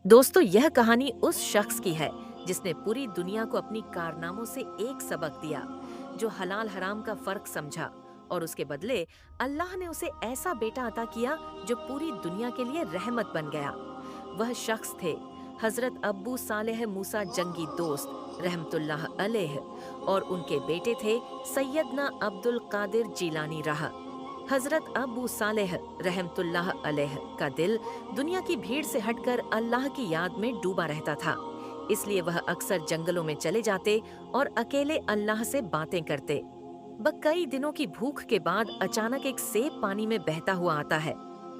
दोस्तों, यह कहानी उस शख्स की है जिसने पूरी दुनिया को अपनी कारनामों से एक सबक दिया, जो हलाल हराम का फर्क समझा और उसके बदले अल्लाह ने उसे ऐसा बेटा अता किया जो पूरी दुनिया के लिए रहमत बन गया। वह शख्स थे हजरत अब्बू सालेह मूसा जंगी दोस्त रहमतुल्लाह अलैह, और उनके बेटे थे सैयदना अब्दुल कादिर जीलानी रहा। हजरत अबू सालेह रहमतुल्लाह अलैह का दिल दुनिया की भीड़ से हटकर अल्लाह की याद में डूबा रहता था। इसलिए वह अक्सर जंगलों में चले जाते और अकेले अल्लाह से बातें करते। कई दिनों की भूख के बाद अचानक एक सेब पानी में बहता हुआ आता है।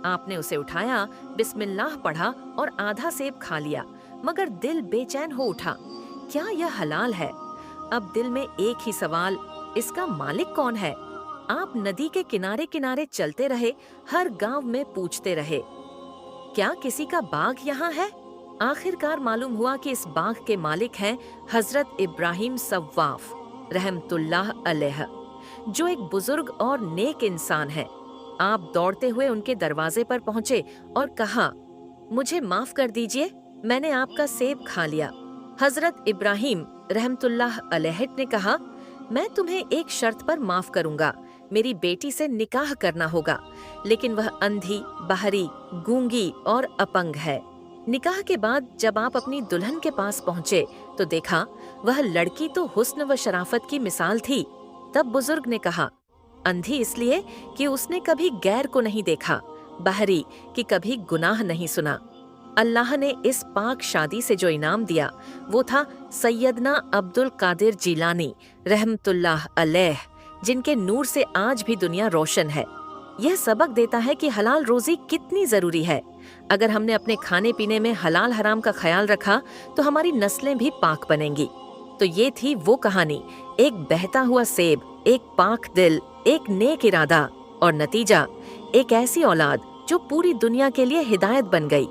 आपने उसे उठाया, बिस्मिल्लाह पढ़ा और आधा सेब खा लिया, मगर दिल बेचैन हो उठा। क्या यह हलाल है? अब दिल में एक ही सवाल, इसका मालिक कौन है? आप नदी के किनारे किनारे चलते रहे, हर गांव में पूछते रहे, क्या किसी का बाग यहाँ है? आखिरकार मालूम हुआ कि इस बाग के मालिक हैं हजरत इब्राहिम सव्वाफ रहमतुल्लाह अलैह, जो एक बुजुर्ग और नेक इंसान है। आप दौड़ते हुए उनके दरवाजे पर पहुंचे और कहा, मुझे माफ कर दीजिए, मैंने आपका सेब खा लिया। हजरत इब्राहिम रहमतुल्लाह अलैह ने कहा, मैं तुम्हें एक शर्त पर माफ करूंगा, मेरी बेटी से निकाह करना होगा, लेकिन वह अंधी, बहरी, गूंगी और अपंग है। निकाह के बाद जब आप अपनी दुल्हन के पास पहुंचे तो देखा वह लड़की तो हुस्न व शराफत की मिसाल थी। तब बुजुर्ग ने कहा, अंधी इसलिए कि उसने कभी गैर को नहीं देखा, बहरी कि कभी गुनाह नहीं सुना। अल्लाह ने इस पाक शादी से जो इनाम दिया वो था सैयदना अब्दुल कादिर जीलानी रहमतुल्लाह अलैह, जिनके नूर से आज भी दुनिया रोशन है। यह सबक देता है कि हलाल रोजी कितनी जरूरी है। अगर हमने अपने खाने पीने में हलाल हराम का ख्याल रखा तो हमारी नस्लें भी पाक बनेंगी। तो ये थी वो कहानी, एक बहता हुआ सेब, एक पाक दिल, एक नेक इरादा और नतीजा एक ऐसी औलाद जो पूरी दुनिया के लिए हिदायत बन गई।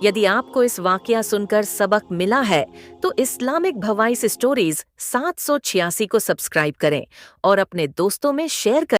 यदि आपको इस वाकया सुनकर सबक मिला है तो इस्लामिक भवाइस स्टोरीज 786 को सब्सक्राइब करें और अपने दोस्तों में शेयर करें।